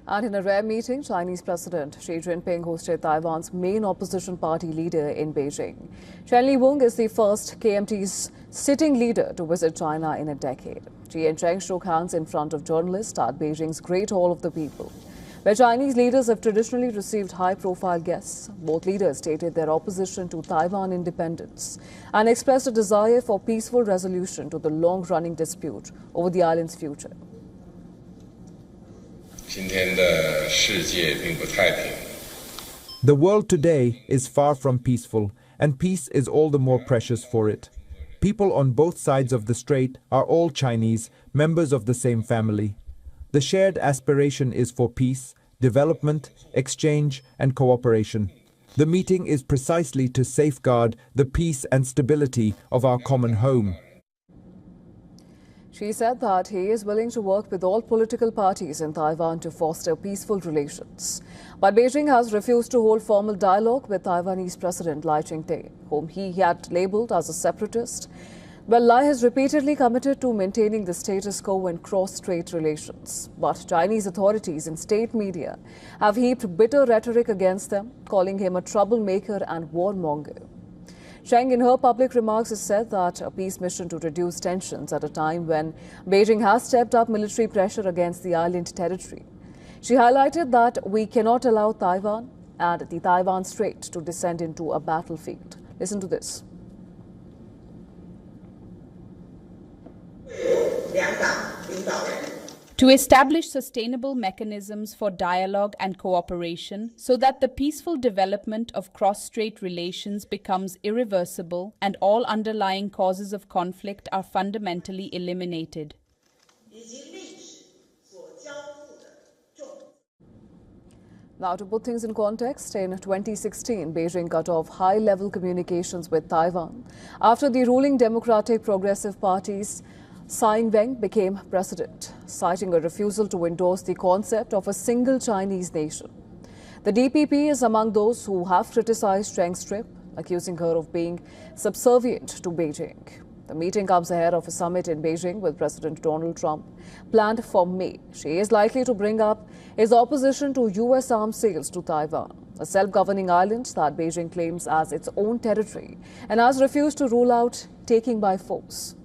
And in a rare meeting, Chinese President Xi Jinping hosted Taiwan's main opposition party leader in Beijing. Chen Li-wong is the first KMT's sitting leader to visit China in a decade. Xi and Chen shook hands in front of journalists at Beijing's Great Hall of the People, where Chinese leaders have traditionally received high-profile guests. Both leaders stated their opposition to Taiwan independence and expressed a desire for peaceful resolution to the long-running dispute over the island's future. The world today is far from peaceful, and peace is all the more precious for it. People on both sides of the strait are all Chinese, members of the same family. The shared aspiration is for peace, development, exchange, and cooperation. The meeting is precisely to safeguard the peace and stability of our common home. She said that he is willing to work with all political parties in Taiwan to foster peaceful relations. But Beijing has refused to hold formal dialogue with Taiwanese President Lai Ching-te, whom he had labelled as a separatist. Well, Lai has repeatedly committed to maintaining the status quo in cross-strait relations. But Chinese authorities and state media have heaped bitter rhetoric against them, calling him a troublemaker and warmonger. Cheng, in her public remarks, has said that a peace mission to reduce tensions at a time when Beijing has stepped up military pressure against the island territory. She highlighted that we cannot allow Taiwan and the Taiwan Strait to descend into a battlefield. Listen to this. To establish sustainable mechanisms for dialogue and cooperation so that the peaceful development of cross-strait relations becomes irreversible and all underlying causes of conflict are fundamentally eliminated. Now, to put things in context, in 2016, Beijing cut off high-level communications with Taiwan after the ruling Democratic Progressive Party's Tsai Ing-wen became president, citing a refusal to endorse the concept of a single Chinese nation. The DPP is among those who have criticized Cheng's trip, accusing her of being subservient to Beijing. The meeting comes ahead of a summit in Beijing with President Donald Trump planned for May. Xi is likely to bring up his opposition to U.S. arms sales to Taiwan, a self-governing island that Beijing claims as its own territory and has refused to rule out taking by force.